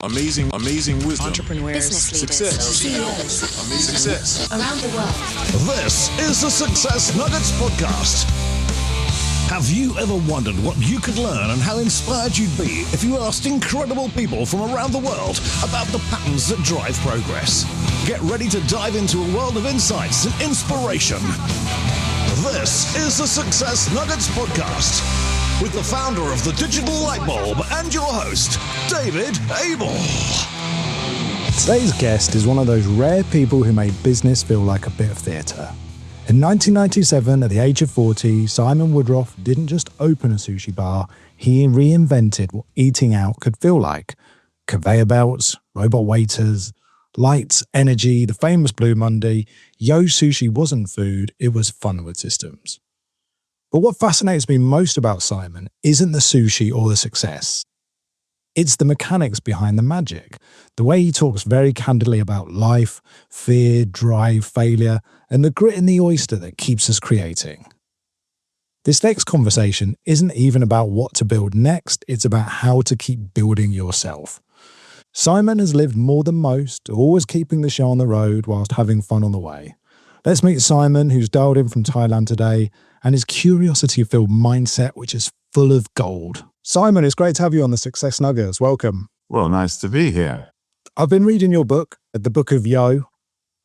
Amazing wisdom. Entrepreneurs. Business leaders. Success. CEOs. Amazing success. Around the world. This is the Success Nuggets Podcast. Have you ever wondered what you could learn and how inspired you'd be if you asked incredible people from around the world about the patterns that drive progress? Get ready to dive into a world of insights and inspiration. This is the Success Nuggets Podcast with the founder of the Digital Lightbulb and your host, David Abel. Today's guest is one of those rare people who made business feel like a bit of theatre. In 1997, at the age of 40, Simon Woodroffe didn't just open a sushi bar, he reinvented what eating out could feel like. Conveyor belts, robot waiters, lights, energy, the famous Blue Monday. Yo Sushi wasn't food, it was fun with systems. But what fascinates me most about Simon isn't the sushi or the success. It's the mechanics behind the magic. The way he talks very candidly about life, fear, drive, failure, and the grit in the oyster that keeps us creating. This next conversation isn't even about what to build next, it's about how to keep building yourself. Simon has lived more than most, always keeping the show on the road whilst having fun on the way. Let's meet Simon, who's dialed in from Thailand today, and his curiosity-filled mindset, which is full of gold. Simon, it's great to have you on the Success Nuggets. Welcome. Well, nice to be here. I've been reading your book, The Book of Yo,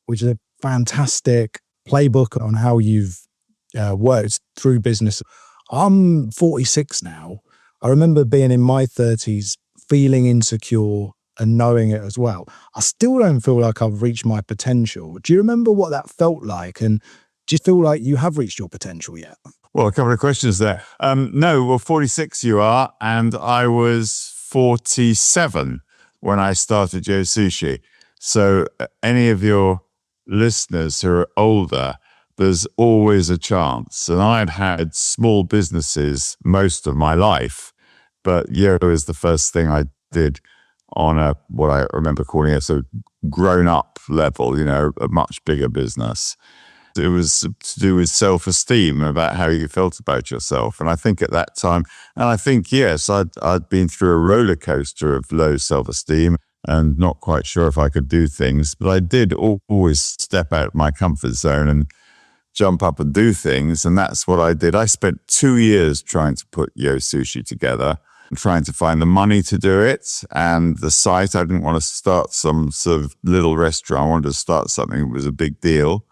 which is a fantastic playbook on how you've worked through business. I'm 46 now. I remember being in my 30s, feeling insecure and knowing it as well. I still don't feel like I've reached my potential. Do you remember what that felt like? And do you feel like you have reached your potential yet? Well, a couple of questions there. No, well, 46 you are, and I was 47 when I started Yo Sushi. So any of your listeners who are older, there's always a chance. And I'd had small businesses most of my life, but Yo is the first thing I did on a, what I remember calling a sort of grown-up level, you know, a much bigger business. It was to do with self-esteem, about how you felt about yourself. And I think at that time, and I think, yes, I'd been through a roller coaster of low self-esteem and not quite sure if I could do things, but I did always step out of my comfort zone and jump up and do things. And that's what I did. I spent 2 years trying to put Yo Sushi together, trying to find the money to do it and the site. I didn't want to start some sort of little restaurant. I wanted to start something that was a big deal.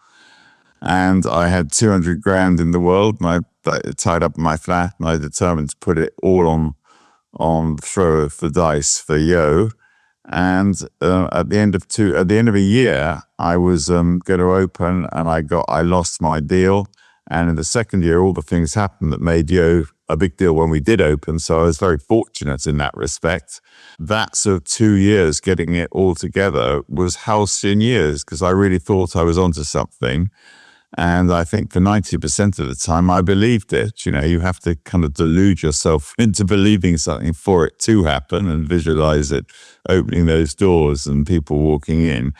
And I had 200 grand in the world, and I tied up in my flat, and I determined to put it all on throw for dice for Yo. And at the end of a year, I was going to open, and I lost my deal. And in the second year, all the things happened that made Yo a big deal when we did open. So I was very fortunate in that respect. That sort of 2 years getting it all together was halcyon years, because I really thought I was onto something. And I think for 90% of the time, I believed it. You know, you have to kind of delude yourself into believing something for it to happen and visualize it opening those doors and people walking in.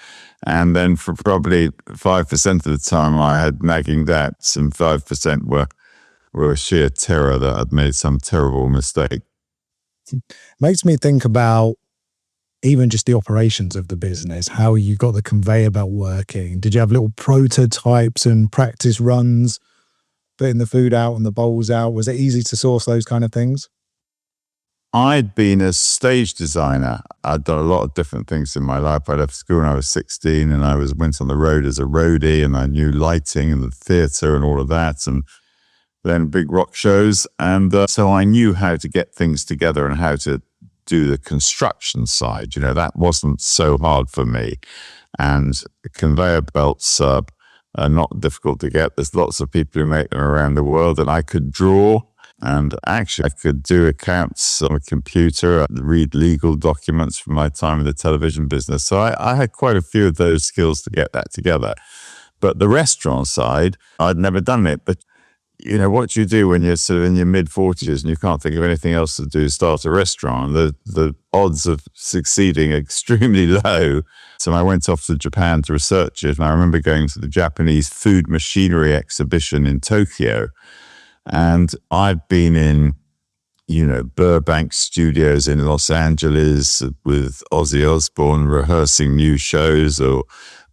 And then for probably 5% of the time, I had nagging doubts, and 5% were sheer terror that I'd made some terrible mistake. Makes me think about even just the operations of the business, how you got the conveyor belt working. Did you have little prototypes and practice runs, putting the food out and the bowls out? Was it easy to source those kind of things? I'd been a stage designer. I'd done a lot of different things in my life. I left school when I was 16, and I went on the road as a roadie, and I knew lighting and the theatre and all of that, and then big rock shows. And so I knew how to get things together and how to do the construction side. You know, that wasn't so hard for me. And conveyor belts are not difficult to get. There's lots of people who make them around the world, and I could draw. And actually, I could do accounts on a computer, read legal documents from my time in the television business. So I had quite a few of those skills to get that together. But the restaurant side, I'd never done it. But you know, what you do when you're sort of in your mid-40s and you can't think of anything else to do, start a restaurant, the odds of succeeding are extremely low. So I went off to Japan to research it, and I remember going to the Japanese food machinery exhibition in Tokyo. And I'd been in Burbank Studios in Los Angeles with Ozzy Osbourne rehearsing new shows, or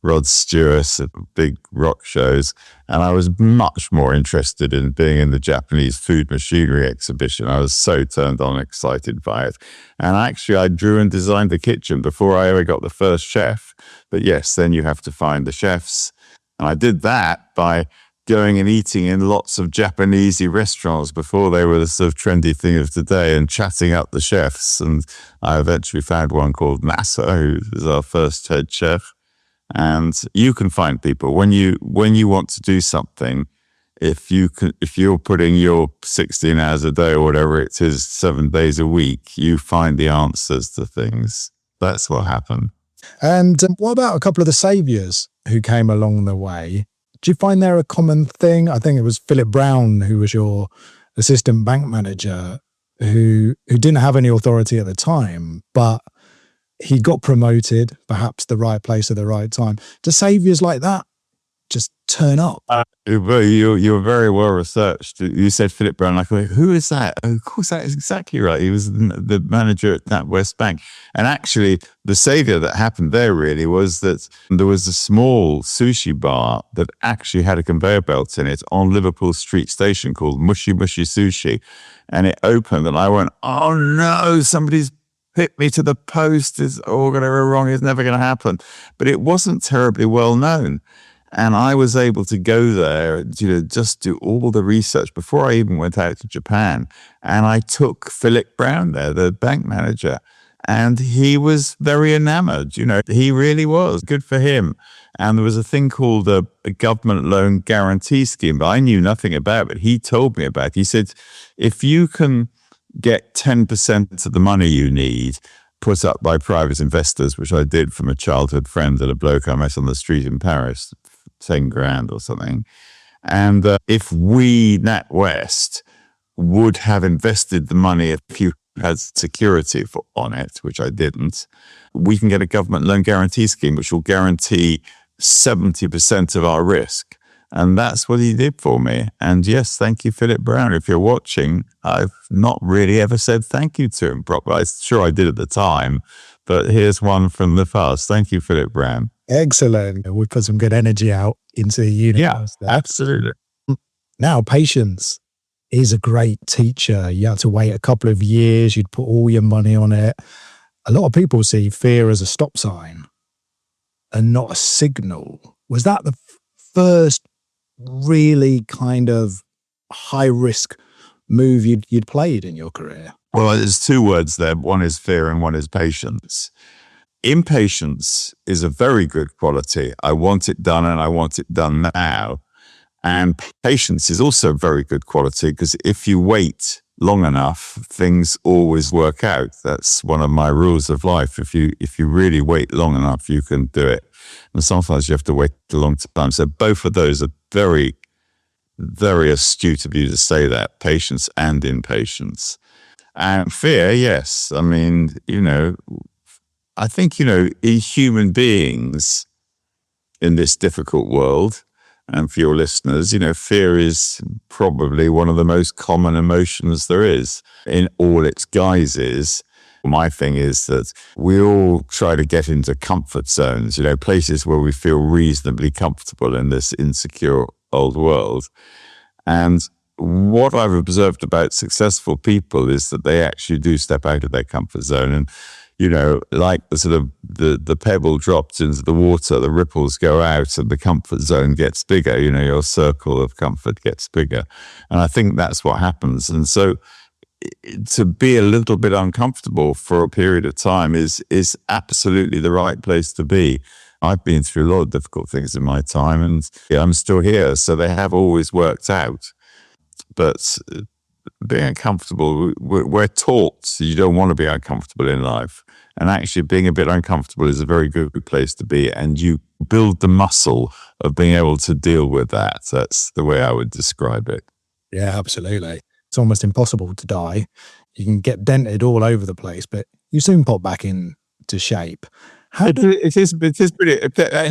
Rod Stewart at big rock shows. And I was much more interested in being in the Japanese food machinery exhibition. I was so turned on, excited by it. And actually, I drew and designed the kitchen before I ever got the first chef. But yes, then you have to find the chefs. And I did that by going and eating in lots of Japanesey restaurants before they were the sort of trendy thing of today, and chatting up the chefs. And I eventually found one called Masa, who was our first head chef. And you can find people when you want to do something. If you're putting your 16 hours a day or whatever it is, 7 days a week, you find the answers to things. That's what happened. And what about a couple of the saviors who came along the way? Do you find they're a common thing? I think it was Philip Brown, who was your assistant bank manager, who didn't have any authority at the time, but he got promoted, perhaps the right place at the right time. Do saviors like that just turn up? You're very well researched. You said Philip Brown. Like, who is that? Oh, of course, that is exactly right. He was the manager at NatWest Bank. And actually, the savior that happened there really was that there was a small sushi bar that actually had a conveyor belt in it on Liverpool Street Station called Mushy Mushy Sushi. And it opened, and I went, oh no, somebody's hit me to the post. It's all going to go wrong. It's never going to happen. But it wasn't terribly well known. And I was able to go there, just do all the research before I even went out to Japan. And I took Philip Brown there, the bank manager, and he was very enamored. He really was. Good for him. And there was a thing called a government loan guarantee scheme, but I knew nothing about it. He told me about it. He said, if you can get 10% of the money you need put up by private investors, which I did from a childhood friend and a bloke I met on the street in Paris, 10 grand or something. And if we, NatWest, would have invested the money if you had security on it, which I didn't, we can get a government loan guarantee scheme, which will guarantee 70% of our risk. And that's what he did for me. And yes, thank you, Philip Brown. If you're watching, I've not really ever said thank you to him properly. I'm sure I did at the time, but here's one from the past. Thank you, Philip Brown. Excellent. We put some good energy out into the universe. Yeah, absolutely. Now, patience is a great teacher. You have to wait a couple of years. You'd put all your money on it. A lot of people see fear as a stop sign and not a signal. Was that the first really kind of high risk move you'd played in your career? Well, there's two words there. One is fear and one is patience. Impatience is a very good quality. I want it done and I want it done now. And patience is also a very good quality, because if you wait long enough, things always work out. That's one of my rules of life. If you really wait long enough, you can do it. And sometimes you have to wait a long time. So both of those are very, very astute of you to say that, patience and impatience. And fear, yes. I mean, I think, human beings in this difficult world, and for your listeners, fear is probably one of the most common emotions there is in all its guises. My thing is that we all try to get into comfort zones, places where we feel reasonably comfortable in this insecure old world. And what I've observed about successful people is that they actually do step out of their comfort zone. And, like the sort of the pebble dropped into the water, the ripples go out and the comfort zone gets bigger, your circle of comfort gets bigger. And I think that's what happens. And so to be a little bit uncomfortable for a period of time is absolutely the right place to be. I've been through a lot of difficult things in my time, and I'm still here. So they have always worked out. But being uncomfortable, we're taught you don't want to be uncomfortable in life. And actually being a bit uncomfortable is a very good place to be. And you build the muscle of being able to deal with that. That's the way I would describe it. Yeah, absolutely. It's almost impossible to die. You can get dented all over the place, but you soon pop back into shape. It's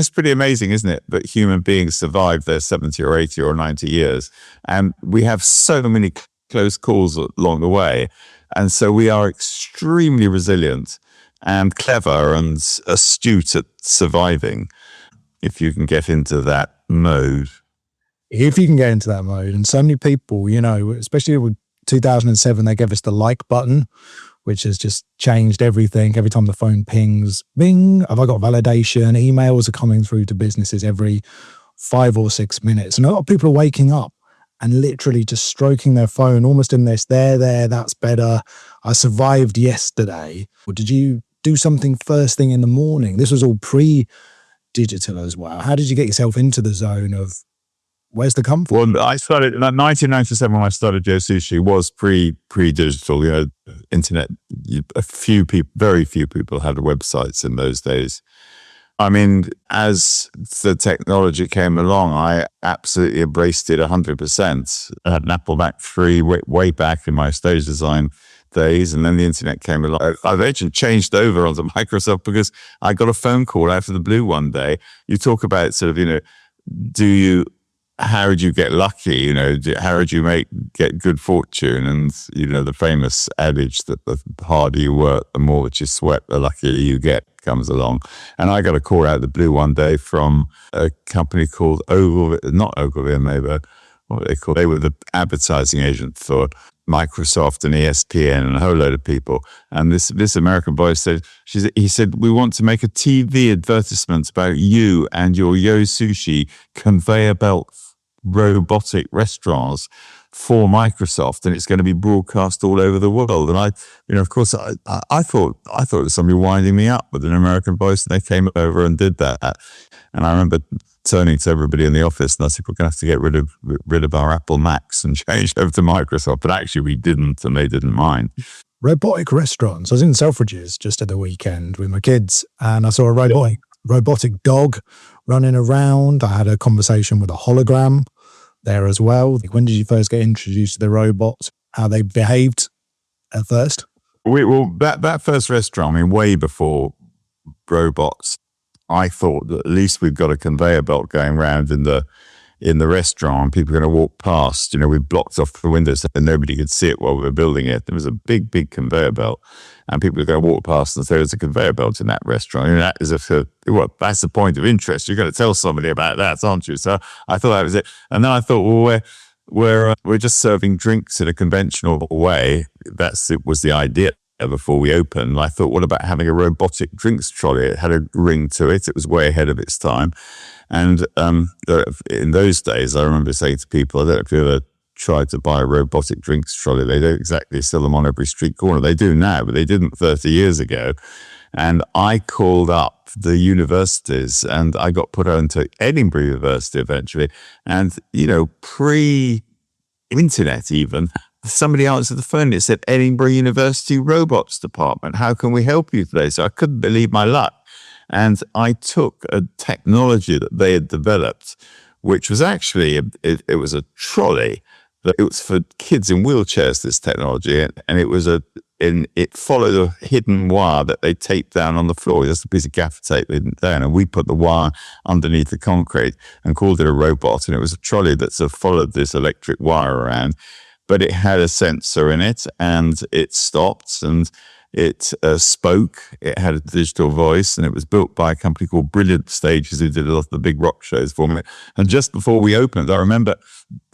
pretty amazing, isn't it? That human beings survive their 70 or 80 or 90 years. And we have so many close calls along the way. And so we are extremely resilient and clever and astute at surviving if you can get into that mode. If you can get into that mode. And so many people, especially with 2007, they gave us the like button, which has just changed everything. Every time the phone pings, bing, have I got validation? Emails are coming through to businesses every 5 or 6 minutes. And a lot of people are waking up and literally just stroking their phone, almost in this, there, that's better. I survived yesterday. Or did you do something first thing in the morning? This was all pre-digital as well. How did you get yourself into the zone of where's the comfort? Well, I started in 1997 when I started Joe Sushi was pre-digital, internet. Very few people had websites in those days. I mean, as the technology came along, I absolutely embraced it 100%. I had an Apple Mac III way back in my stage design days, and then the internet came along. I've actually changed over onto Microsoft because I got a phone call out of the blue one day. You talk about sort of, how did you get lucky? How did you get good fortune? And, the famous adage that the harder you work, the more that you sweat, the luckier you get comes along. And I got a call out of the blue one day from a company called not Ogilvy, maybe, what they call, they were the advertising agent for Microsoft and ESPN and a whole load of people. And this American boy he said, we want to make a TV advertisement about you and your Yo Sushi conveyor belt robotic restaurants for Microsoft, and it's going to be broadcast all over the world. And I thought it was somebody winding me up with an American voice, and they came over and did that. And I remember turning to everybody in the office and I said, we're going to have to get rid of our Apple Macs and change over to Microsoft. But actually we didn't, and they didn't mind. Robotic restaurants. I was in Selfridges just at the weekend with my kids, and I saw a robotic dog running around. I had a conversation with a hologram there as well. When did you first get introduced to the robots? How they behaved at first? That first restaurant, I mean, way before robots, I thought that at least we've got a conveyor belt going around in the restaurant. People are going to walk past. We blocked off the windows and nobody could see it while we were building it. There was a big conveyor belt, and people are going to walk past and say there's a conveyor belt in that restaurant. That is that's the point of interest. You're going to tell somebody about that, aren't you? So I thought that was it. And then I thought, well, we're just serving drinks in a conventional way. Was the idea before we opened. I thought, what about having a robotic drinks trolley? It had a ring to it. It was way ahead of its time. And in those days, I remember saying to people, I don't know if you ever tried to buy a robotic drinks trolley. They don't exactly sell them on every street corner. They do now, but they didn't 30 years ago. And I called up the universities, and I got put onto Edinburgh University eventually. And, pre-internet even, somebody answered the phone. It said, Edinburgh University Robots Department. How can we help you today? So I couldn't believe my luck. And I took a technology that they had developed, which was actually, it was a trolley. It was for kids in wheelchairs, this technology. And it followed a hidden wire that they taped down on the floor. Just a piece of gaffer tape down. And we put the wire underneath the concrete and called it a robot. And it was a trolley that sort of followed this electric wire around. But it had a sensor in it, and it stopped, and it spoke. It had a digital voice, and it was built by a company called Brilliant Stages, who did a lot of the big rock shows for me. And just before we opened, I remember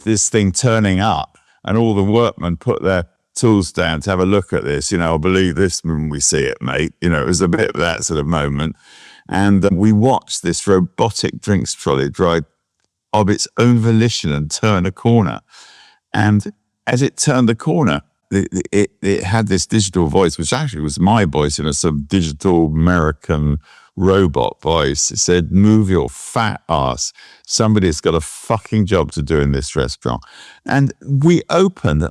this thing turning up, and all the workmen put their tools down to have a look at this. I'll believe this when we see it, mate. It was a bit of that sort of moment. And we watched this robotic drinks trolley drive of its own volition and turn a corner. And as it turned the corner, it had this digital voice, which actually was my voice, some digital American robot voice. It said, move your fat ass. Somebody's got a fucking job to do in this restaurant. And we opened,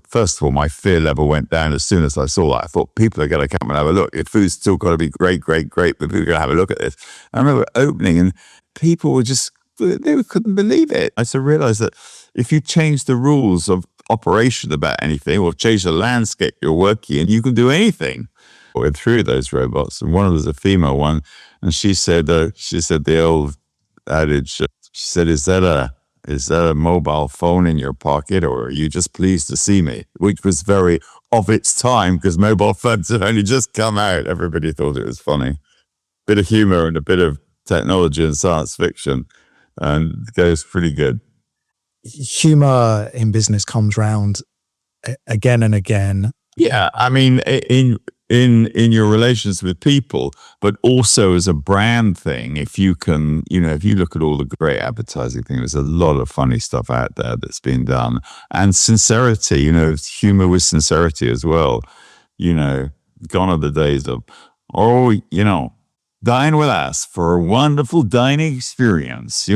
first of all, my fear level went down as soon as I saw that. I thought, people are going to come and have a look. The food's still got to be great, but people are going to have a look at this. I remember opening, and people were they couldn't believe it. I realized that if you change the rules of operation about anything, or change the landscape you're working in, you can do anything. We went through those robots, and one of them was a female one, and she said the old adage. She said, "Is that Is there a mobile phone in your pocket, or are you just pleased to see me? Which was very of its time because mobile phones had only just come out. Everybody thought it was funny. Bit of humor and a bit of technology and science fiction, and it goes pretty good. Humor in business comes round again and again. Yeah, I mean, in your relations with people, but also as a brand thing. If you can, if you look at all the great advertising things, there's a lot of funny stuff out there that's been done, and sincerity. Humor with sincerity as well. Gone are the days of, dine with us for a wonderful dining experience.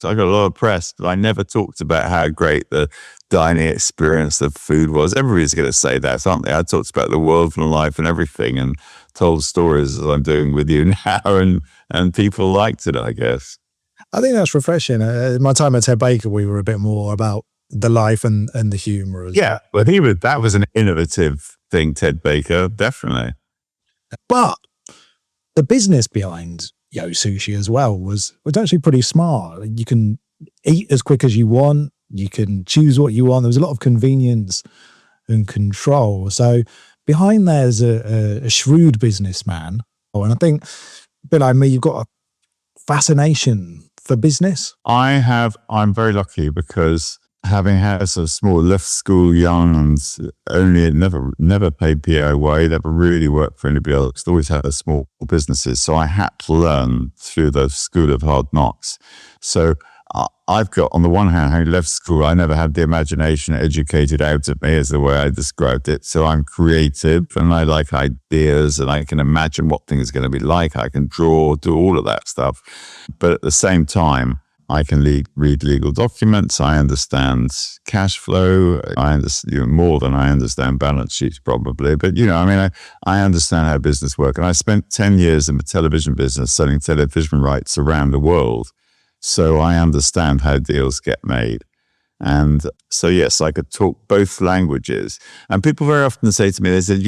So I got a lot of press, but I never talked about how great the dining experience, the food was. Everybody's going to say that, aren't they? I talked about the world and life and everything, and told stories as I'm doing with you now, and people liked it, I guess. I think that's refreshing. My time at Ted Baker, we were a bit more about the life and the humor. Yeah, but that was an innovative thing, Ted Baker, definitely. But the business behind Yo Sushi as well was actually pretty smart. You can eat as quick as you want. You can choose what you want. There was a lot of convenience and control. So behind there's a shrewd businessman. And I think, a bit like me, you've got a fascination for business. I'm very lucky because having had a sort of small, left school young and only never paid PAYE, never really worked for anybody else, always had small businesses. So I had to learn through the school of hard knocks. So I've got, on the one hand, having left school, I never had the imagination educated out of me, is the way I described it. So I'm creative and I like ideas and I can imagine what things are going to be like. I can draw, do all of that stuff. But at the same time, I can read legal documents. I understand cash flow. I understand more than I understand balance sheets, probably. But I understand how business works. And I spent 10 years in the television business, selling television rights around the world. So I understand how deals get made. And so, yes, I could talk both languages. And people very often say to me, they said,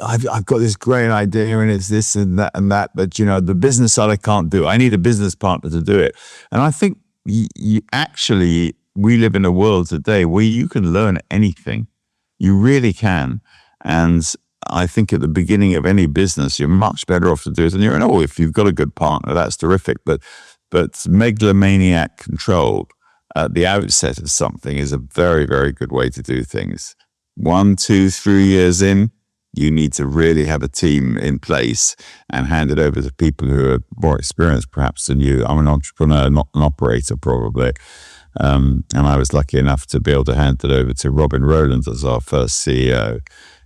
I've got this great idea and it's this and that, but, the business side I can't do. I need a business partner to do it. And I think actually, we live in a world today where you can learn anything. You really can. And I think at the beginning of any business, you're much better off to do it on your own. If you've got a good partner, that's terrific. But megalomaniac control at the outset of something is a very, very good way to do things. 1, 2, 3 years in, you need to really have a team in place and hand it over to people who are more experienced perhaps than you. I'm an entrepreneur, not an operator probably. And I was lucky enough to be able to hand it over to Robin Rowland as our first CEO.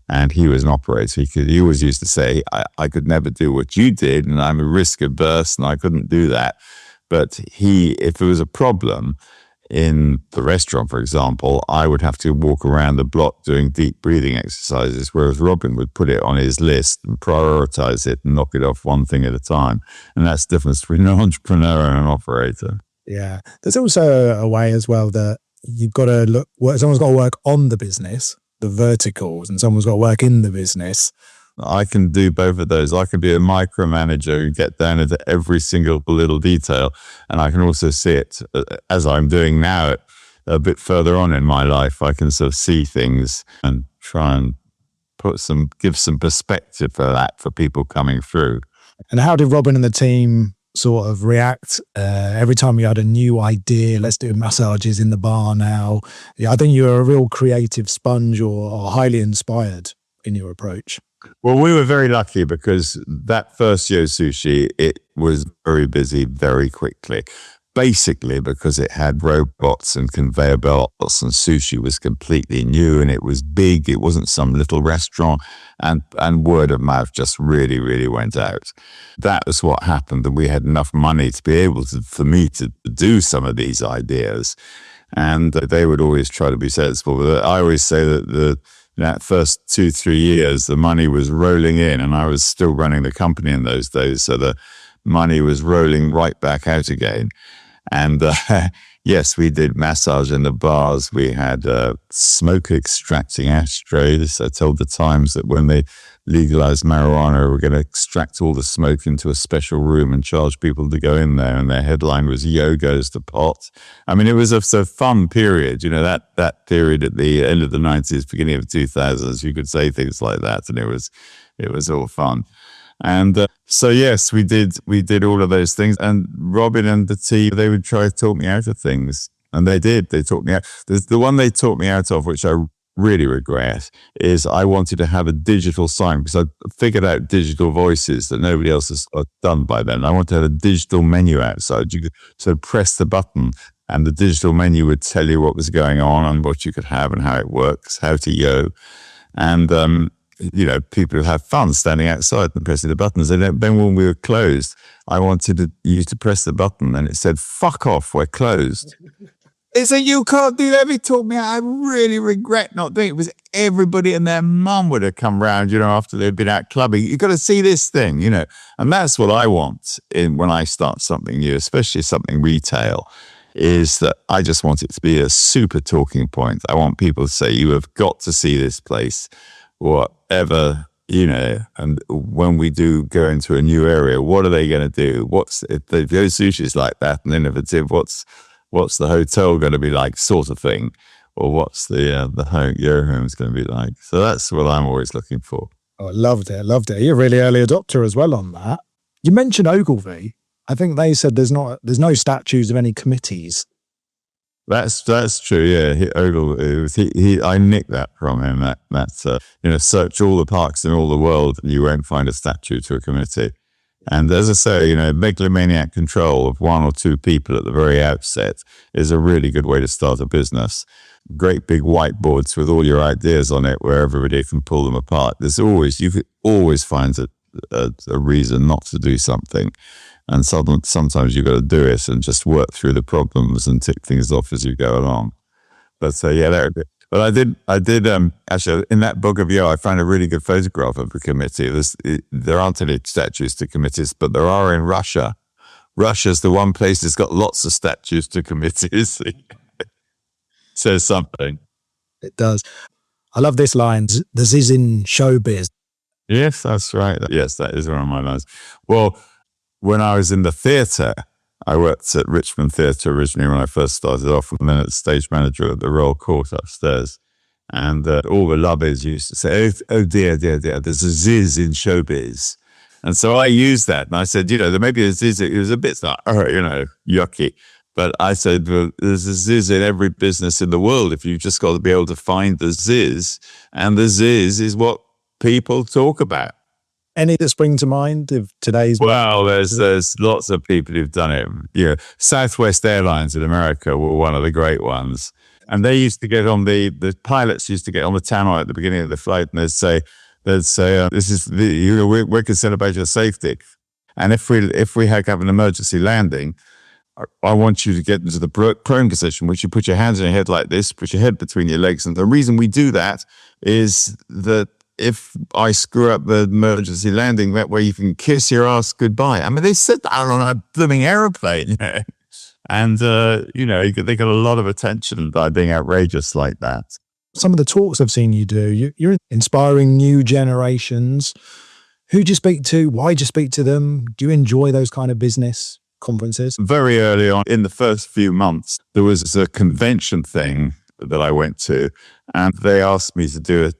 And he was an operator. He always used to say, I could never do what you did, and I'm a risk averse, and I couldn't do that. But if there was a problem in the restaurant, for example, I would have to walk around the block doing deep breathing exercises, whereas Robin would put it on his list and prioritize it and knock it off one thing at a time. And that's the difference between an entrepreneur and an operator. Yeah. There's also a way as well that you've got to someone's got to work on the business, the verticals, and someone's got to work in the business. I can do both of those. I can be a micromanager and get down into every single little detail. And I can also see it, as I'm doing now, a bit further on in my life. I can sort of see things and try and give some perspective for that for people coming through. And how did Robin and the team sort of react every time you had a new idea? Let's do massages in the bar now. Yeah, I think you're a real creative sponge or highly inspired in your approach. Well, we were very lucky because that first Yo Sushi, it was very busy very quickly. Basically because it had robots and conveyor belts and sushi was completely new and it was big. It wasn't some little restaurant, and word of mouth just really, really went out. That was what happened, and we had enough money to be able for me to do some of these ideas. And they would always try to be sensible. But I always say that that first 2-3 years, the money was rolling in, and I was still running the company in those days. So the money was rolling right back out again. And yes, we did massage in the bars. We had smoke extracting ashtrays. I told the Times that when the legalize marijuana. We're going to extract all the smoke into a special room and charge people to go in there. And their headline was "Yo goes the pot." I mean, it was a fun period, that period at the end of the 90s, beginning of 2000s, you could say things like that. And it was all fun. And so, yes, we did all of those things. And Robin and the team, they would try to talk me out of things. And they did. They talked me out. The one they talked me out of, which I really regret, is I wanted to have a digital sign, because I figured out digital voices that nobody else has done by then. I wanted to have a digital menu outside. You could sort of press the button and the digital menu would tell you what was going on and what you could have and how it works, how to yo. And, people would have fun standing outside and pressing the buttons. And then when we were closed, I wanted you to press the button and it said, "Fuck off, we're closed." They said, "You can't do that." They taught me. I really regret not doing it. It was everybody and their mum would have come round, after they'd been out clubbing. You've got to see this thing, And that's what I want when I start something new, especially something retail, is that I just want it to be a super talking point. I want people to say, "You have got to see this place," whatever, and when we do go into a new area, what are they going to do? If the Yo Sushi is like that and innovative, what's the hotel going to be like, sort of thing, or what's the Yo home's going to be like? So that's what I'm always looking for. Oh, I loved it. You're a really early adopter as well on that. You mentioned Ogilvy. I think they said there's no statues of any committees. That's true. Yeah, I nicked that from him. That's search all the parks in all the world and you won't find a statue to a committee. And as I say, megalomaniac control of one or two people at the very outset is a really good way to start a business. Great big whiteboards with all your ideas on it where everybody can pull them apart. You could always find a reason not to do something. And sometimes you've got to do it and just work through the problems and tick things off as you go along. But that would be. But I did actually, in that book of Yo, I found a really good photograph of a committee. There aren't any statues to committees, but there are in Russia. Russia's the one place that's got lots of statues to committees. Says something. It does. I love this line, "The ziz in showbiz." Yes, that's right. Yes, that is one of my lines. Well, when I was in the theatre, I worked at Richmond Theatre originally when I first started off, and then as stage manager at the Royal Court upstairs. And all the lubbies used to say, oh dear, there's a ziz in showbiz. And so I used that, and I said, there may be a ziz. It was a bit like, yucky. But I said, well, there's a ziz in every business in the world if you've just got to be able to find the ziz. And the ziz is what people talk about. Any that spring to mind of today's? Well, there's lots of people who've done it. Southwest Airlines in America were one of the great ones. And they used to get on the pilots used to get on the tannoy at the beginning of the flight, and they'd say, this is we're concerned about your safety. And if we have an emergency landing, I want you to get into the prone position, which you put your hands on your head like this, put your head between your legs. And the reason we do that is that if I screw up the emergency landing, that way you can kiss your ass goodbye. I mean, they said that on a blooming aeroplane, and they got a lot of attention by being outrageous like that. Some of the talks I've seen you do, you're inspiring new generations. Who do you speak to? Why do you speak to them? Do you enjoy those kind of business conferences? Very early on, in the first few months, there was a convention thing that I went to, and they asked me to do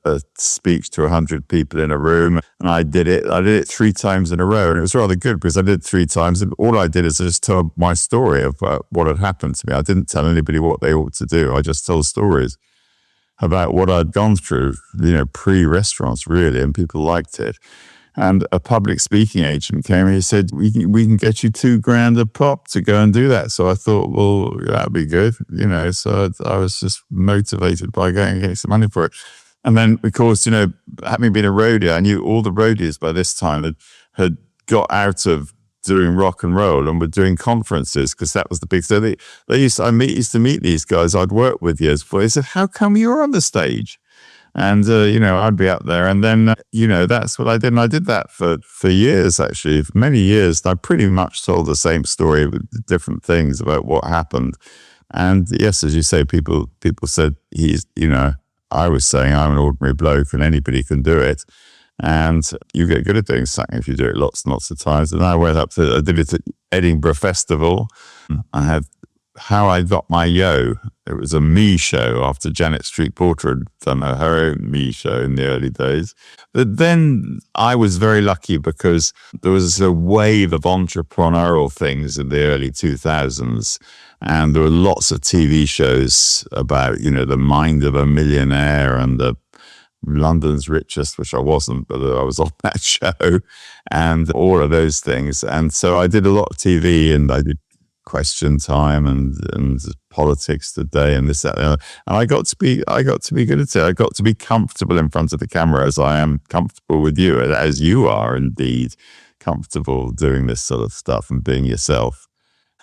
a speech to 100 people in a room, and I did it. I did it 3 times in a row, and it was rather good because I did it 3 times, and all I did is just tell my story of what had happened to me. I didn't tell anybody what they ought to do. I just told stories about what I'd gone through, pre-restaurants really, and people liked it. And a public speaking agent came and he said, we can get you $2,000 a pop to go and do that. So I thought, well, that'd be good. So I was just motivated by going and getting some money for it. And then, of course, having been a roadie, I knew all the roadies by this time had got out of doing rock and roll and were doing conferences because that was the big thing. I used to meet these guys I'd worked with years before. They said, how come you're on the stage? And, I'd be up there. And then, that's what I did. And I did that for years, actually, for many years. I pretty much told the same story with different things about what happened. And yes, as you say, people said I was saying I'm an ordinary bloke and anybody can do it. And you get good at doing something if you do it lots and lots of times. And I did it at Edinburgh Festival. I had How I Got My Yo. It was a me show after Janet Street Porter had done her own me show in the early days. But then I was very lucky because there was a wave of entrepreneurial things in the early 2000s. And there were lots of TV shows about, the mind of a millionaire and the London's Richest, which I wasn't, but I was on that show, and all of those things. And so I did a lot of TV, and I did Question Time and Politics Today and this, that, and the other. And I got to be good at it. I got to be comfortable in front of the camera, as I am comfortable with you, as you are indeed comfortable doing this sort of stuff and being yourself.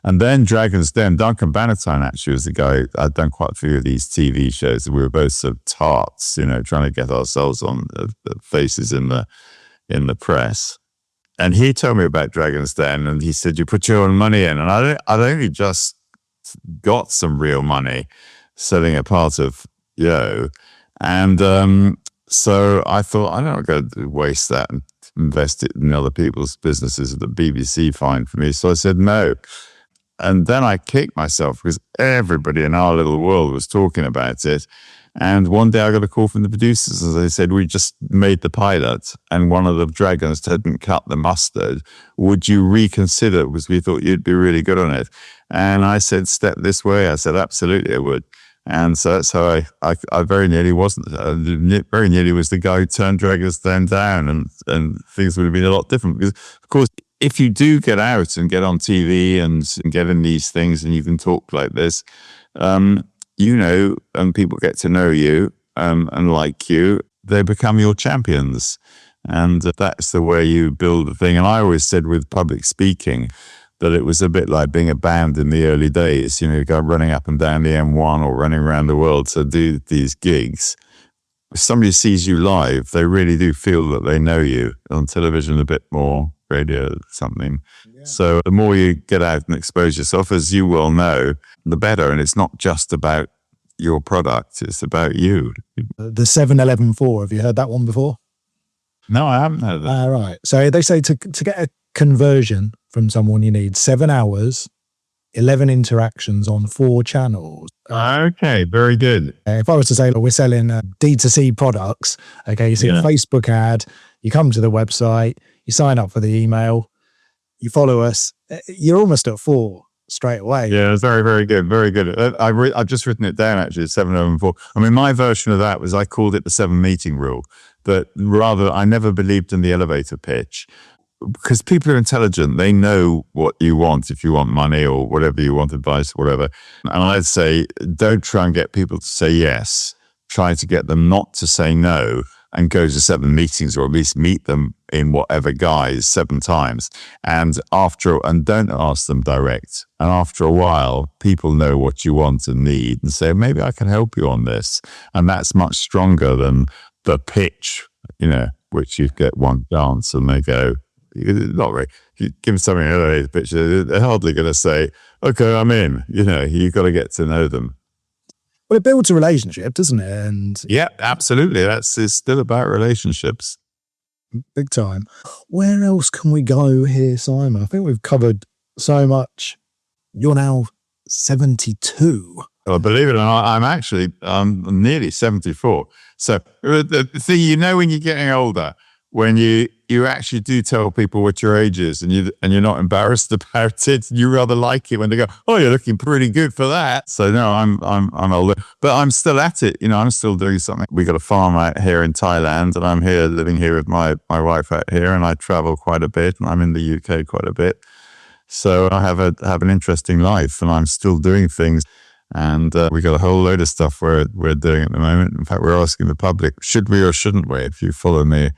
And then Dragon's Den, Duncan Bannatyne actually was the guy. I'd done quite a few of these TV shows. We were both sort of tarts, trying to get ourselves on faces in the press. And he told me about Dragon's Den, and he said, "You put your own money in." And I'd only just got some real money selling a part of Yo. And so I thought, I'm not going to waste that and invest it in other people's businesses that the BBC find for me. So I said no. And then I kicked myself because everybody in our little world was talking about it. And one day I got a call from the producers and they said, "We just made the pilot and one of the dragons hadn't cut the mustard. Would you reconsider? Because we thought you'd be really good on it." And I said, "Step this way." I said, "Absolutely, I would." And so that's how I very nearly wasn't, very nearly was the guy who turned Dragon's Den down, and things would have been a lot different. Because, of course, if you do get out and get on TV and get in these things and you can talk like this, and people get to know you and like you, they become your champions. And that's the way you build a thing. And I always said with public speaking that it was a bit like being a band in the early days, go running up and down the M1 or running around the world to do these gigs. If somebody sees you live, they really do feel that they know you. On television, a bit more, radio, something. Yeah. So the more you get out and expose yourself, as you well know, the better. And it's not just about your product, it's about you. The 7-11-4, have you heard that one before? No, I haven't heard that. Right. So they say to get a conversion from someone, you need 7 hours, 11 interactions on 4 channels. Okay, very good. If I was to say, we're selling D2C products, okay, you see a Facebook ad, you come to the website, you sign up for the email, you follow us, you're almost at 4 straight away. Yeah, it's very, very good. Very good. I've just written it down, actually, 7-11-4. I mean, my version of that was I called it the 7 meeting rule, but rather I never believed in the elevator pitch. Because people are intelligent, they know what you want, if you want money or whatever you want, advice, whatever. And I'd say, don't try and get people to say yes. Try to get them not to say no and go to 7 meetings, or at least meet them in whatever guise 7 times. And don't ask them direct. And after a while, people know what you want and need and say, maybe I can help you on this. And that's much stronger than the pitch, which you get one chance and they go, not really. You give them something in a picture, they're hardly going to say, "Okay, I'm in." You've got to get to know them. Well, it builds a relationship, doesn't it? And yeah, absolutely. It's still about relationships. Big time. Where else can we go here, Simon? I think we've covered so much. You're now 72. Well, believe it or not, I'm nearly 74. So the thing, when you're getting older, when you actually do tell people what your age is and you're not embarrassed about it, you rather like it when they go, "Oh, you're looking pretty good for that." So no, I'm older, but I'm still at it. I'm still doing something. We got a farm out here in Thailand, and I'm here living here with my wife out here, and I travel quite a bit, and I'm in the UK quite a bit. So I have an interesting life, and I'm still doing things. And we got a whole load of stuff we're doing at the moment. In fact, we're asking the public, should we or shouldn't we? If you follow me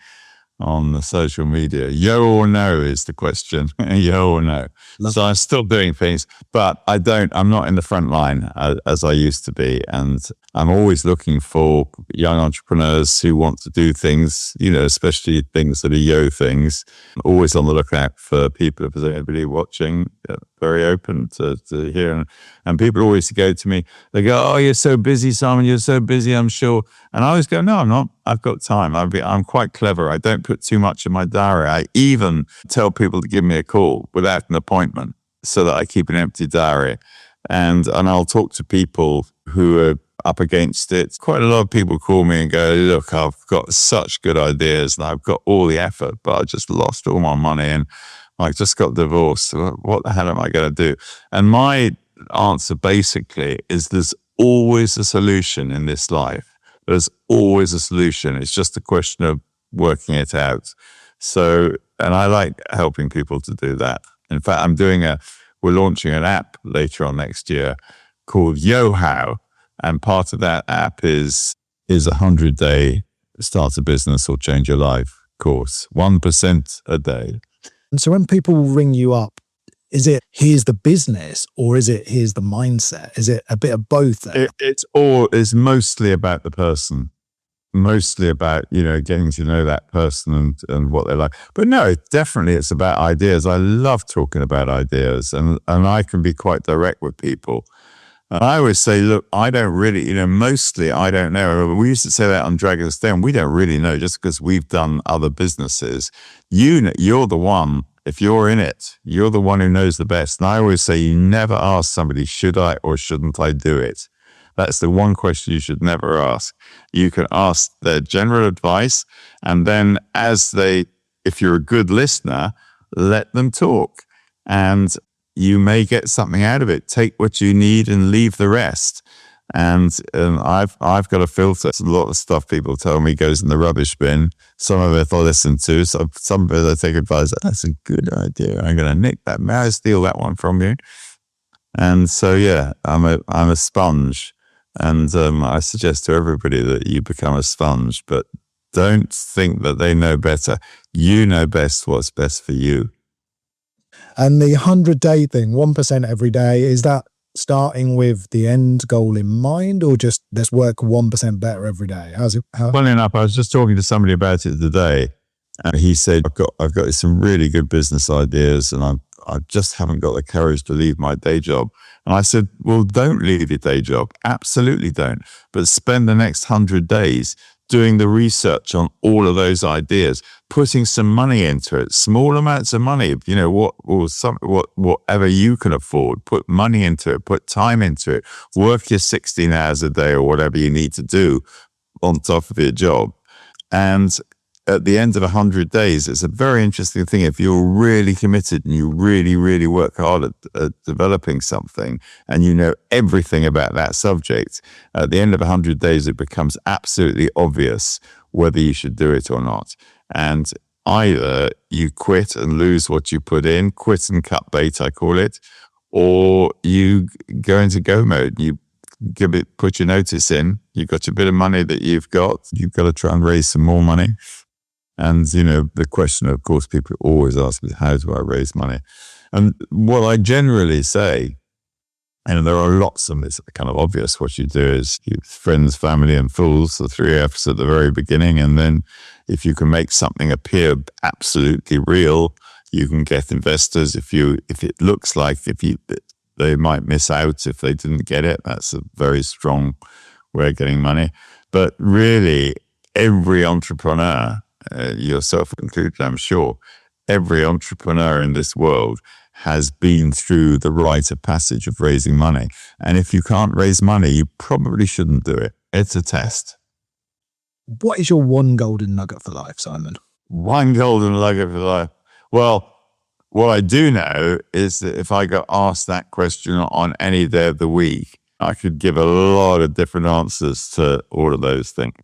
on the social media, yo or no is the question. Yo or no. So I'm still doing things, but I'm not in the front line as I used to be. And I'm always looking for young entrepreneurs who want to do things, especially things that are yo things. Always on the lookout for people, if there's anybody watching, very open to hear. And people always go to me, they go, "Oh, you're so busy, Simon, you're so busy, I'm sure." And I always go, "No, I'm not. I've got time. I'm quite clever. I don't put too much in my diary. I even tell people to give me a call without an appointment so that I keep an empty diary. And I'll talk to people who are up against it. Quite a lot of people call me and go, "Look, I've got such good ideas and I've got all the effort, but I just lost all my money and I just got divorced. What the hell am I going to do?" And my answer basically is there's always a solution in this life. There's always a solution. It's just a question of working it out. So, and I like helping people to do that. In fact, we're launching an app later on next year called YoHow. And part of that app is a 100-day start a business or change your life course, 1% a day. And so when people ring you up, is it here's the business or is it here's the mindset? Is it a bit of both there? It's mostly about the person, mostly about, getting to know that person and what they're like. But no, definitely it's about ideas. I love talking about ideas and I can be quite direct with people. And I always say, look, I don't really, mostly I don't know. We used to say that on Dragon's Den. We don't really know just because we've done other businesses. You're the one, if you're in it, you're the one who knows the best. And I always say, you never ask somebody, should I or shouldn't I do it? That's the one question you should never ask. You can ask their general advice. And then if you're a good listener, let them talk. And you may get something out of it. Take what you need and leave the rest. And I've got a filter. A lot of stuff people tell me goes in the rubbish bin. Some of it I'll listen to. Some of it I take advice. That's a good idea. I'm going to nick that. May I steal that one from you? And so, yeah, I'm a sponge. And I suggest to everybody that you become a sponge, but don't think that they know better. You know best what's best for you. And the 100-day thing, 1% every day, is that starting with the end goal in mind or just let's work 1% better every day? Funny enough, I was just talking to somebody about it today. And he said, I've got some really good business ideas and I just haven't got the courage to leave my day job. And I said, well, don't leave your day job. Absolutely don't. But spend the next 100 days doing the research on all of those ideas, putting some money into it, small amounts of money, whatever you can afford, put money into it, put time into it, work your 16 hours a day or whatever you need to do on top of your job. And at the end of 100 days, it's a very interesting thing. If you're really committed and you really, really work hard at developing something and you know everything about that subject, at the end of 100 days, it becomes absolutely obvious whether you should do it or not. And either you quit and lose what you put in, quit and cut bait, I call it, or you go into go mode. You put your notice in, you've got your bit of money that you've got to try and raise some more money. And, the question, of course, people always ask me, how do I raise money? And what I generally say, and there are lots of this kind of obvious, what you do is friends, family, and fools, the 3 F's at the very beginning. And then if you can make something appear absolutely real, you can get investors. If it looks like they might miss out if they didn't get it, that's a very strong way of getting money. But really, every entrepreneur, yourself included, I'm sure, every entrepreneur in this world has been through the rite of passage of raising money. And if you can't raise money, you probably shouldn't do it. It's a test. What is your one golden nugget for life, Simon? One golden nugget for life. Well, what I do know is that if I got asked that question on any day of the week, I could give a lot of different answers to all of those things.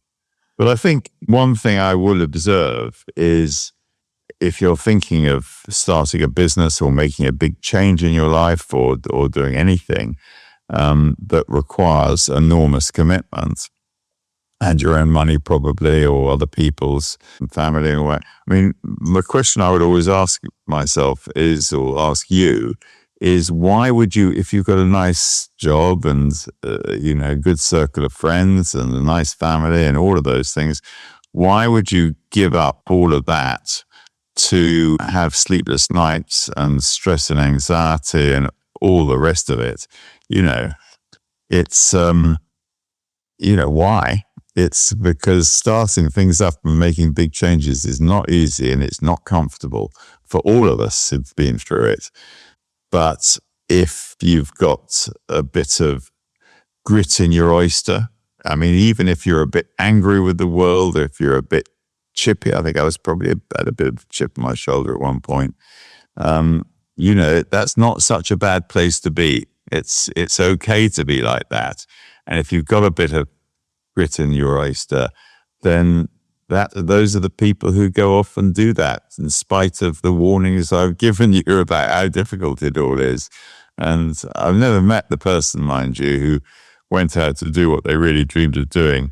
But I think one thing I will observe is if you're thinking of starting a business or making a big change in your life or doing anything that requires enormous commitment and your own money probably or other people's family or what. I mean, the question I would always ask myself or ask you is why would you, if you've got a nice job and, a good circle of friends and a nice family and all of those things, why would you give up all of that to have sleepless nights and stress and anxiety and all the rest of it? It's, why? It's because starting things up and making big changes is not easy and it's not comfortable for all of us who've been through it. But if you've got a bit of grit in your oyster, I mean, even if you're a bit angry with the world, if you're a bit chippy, I think I was probably had a bit of a chip on my shoulder at one point. That's not such a bad place to be. It's okay to be like that. And if you've got a bit of grit in your oyster, then those are the people who go off and do that, in spite of the warnings I've given you about how difficult it all is. And I've never met the person, mind you, who went out to do what they really dreamed of doing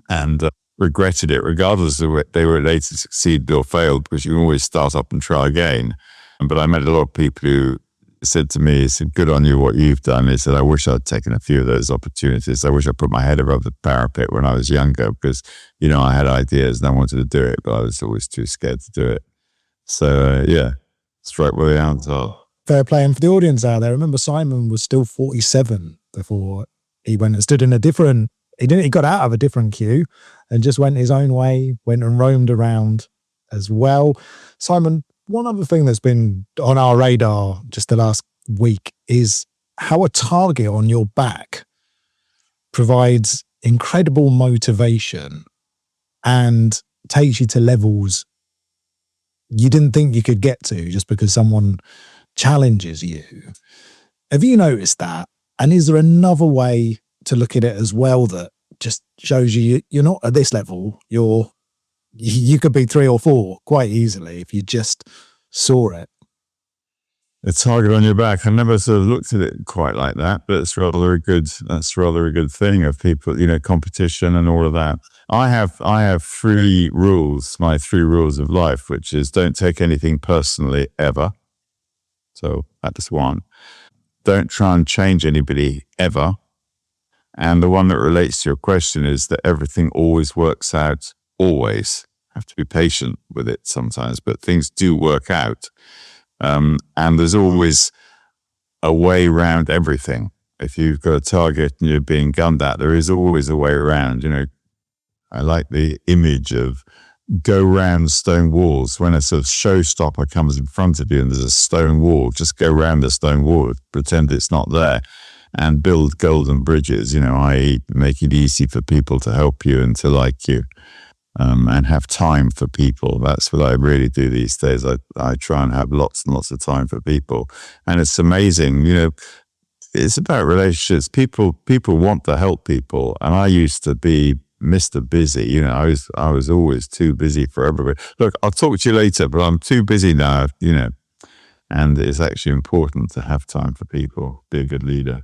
and regretted it, regardless of whether they were later succeeded or failed, because you can always start up and try again. But I met a lot of people who said to me, he said, good on you, what you've done. He said, I wish I'd taken a few of those opportunities. I wish I put my head above the parapet when I was younger, because, I had ideas and I wanted to do it, but I was always too scared to do it. So, strike where the hounds are. Fair play. And for the audience out there, remember Simon was still 47 before he went and stood in he got out of a different queue and just went his own way, went and roamed around as well. Simon, one other thing that's been on our radar just the last week is how a target on your back provides incredible motivation and takes you to levels you didn't think you could get to just because someone challenges you. Have you noticed that? And is there another way to look at it as well that just shows you're not at this level? You could be 3 or 4 quite easily if you just saw it. A target on your back. I never sort of looked at it quite like that, but that's rather a good thing of people, competition and all of that. I have 3 rules, my 3 rules of life, which is don't take anything personally ever. So that's one. Don't try and change anybody ever. And the one that relates to your question is that everything always works out, always. Have to be patient with it sometimes, but things do work out. And there's always a way around everything. If you've got a target and you're being gunned at, there is always a way around. I like the image of go round stone walls. When a sort of showstopper comes in front of you and there's a stone wall, just go round the stone wall, pretend it's not there, and build golden bridges, i.e. make it easy for people to help you and to like you. And have time for people. That's what I really do these days. I try and have lots and lots of time for people. And it's amazing, it's about relationships. People want to help people. And I used to be Mr. Busy. I was always too busy for everybody. Look, I'll talk to you later, but I'm too busy now, and it's actually important to have time for people, be a good leader.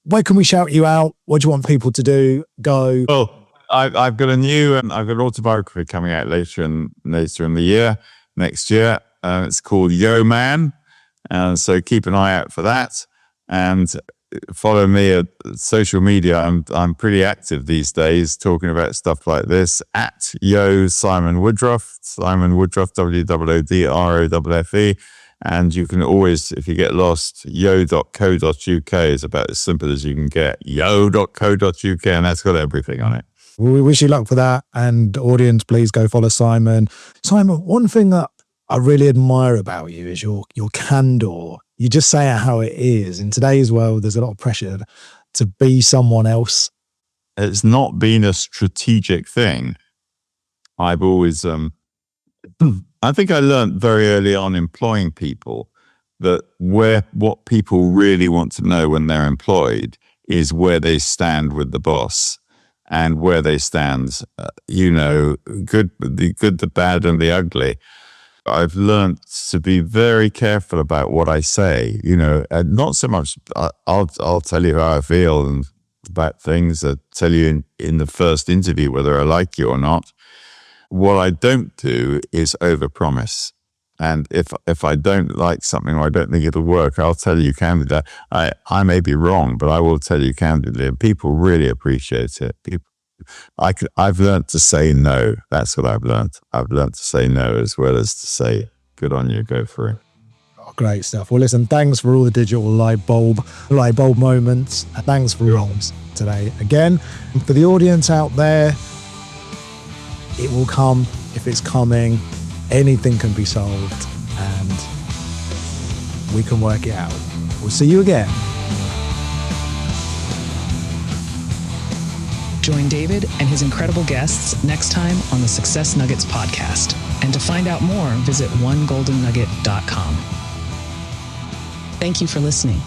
Where can we shout you out? What do you want people to do? Go. Well, I've got an autobiography coming out later in the year, next year. It's called Yo Man. And so keep an eye out for that. And follow me at social media. I'm pretty active these days talking about stuff like this at Yo Simon Woodroffe, Simon Woodroffe, WOODROFFE. And you can always, if you get lost, yo.co.uk is about as simple as you can get. Yo.co.uk, and that's got everything on it. We wish you luck for that. And audience, please go follow Simon. Simon, one thing that I really admire about you is your candor. You just say it how it is. In today's world, there's a lot of pressure to be someone else. It's not been a strategic thing. I've always, I think I learned very early on employing people that what people really want to know when they're employed is where they stand with the boss. And where they stand, good, the bad, and the ugly. I've learned to be very careful about what I say. And not so much. I'll tell you how I feel and about things. I tell you in the first interview whether I like you or not. What I don't do is overpromise. And if I don't like something or I don't think it'll work, I'll tell you candidly. I may be wrong, but I will tell you candidly, and people really appreciate it. I've learned to say no. That's what I've learned. I've learned to say no as well as to say, good on you, go for it. Oh, great stuff. Well, listen, thanks for all the digital light bulb moments. Thanks for all today. Again, for the audience out there, it will come if it's coming. Anything can be solved and we can work it out. We'll see you again. Join David and his incredible guests next time on the Success Nuggets podcast. And to find out more, visit onegoldennugget.com. Thank you for listening.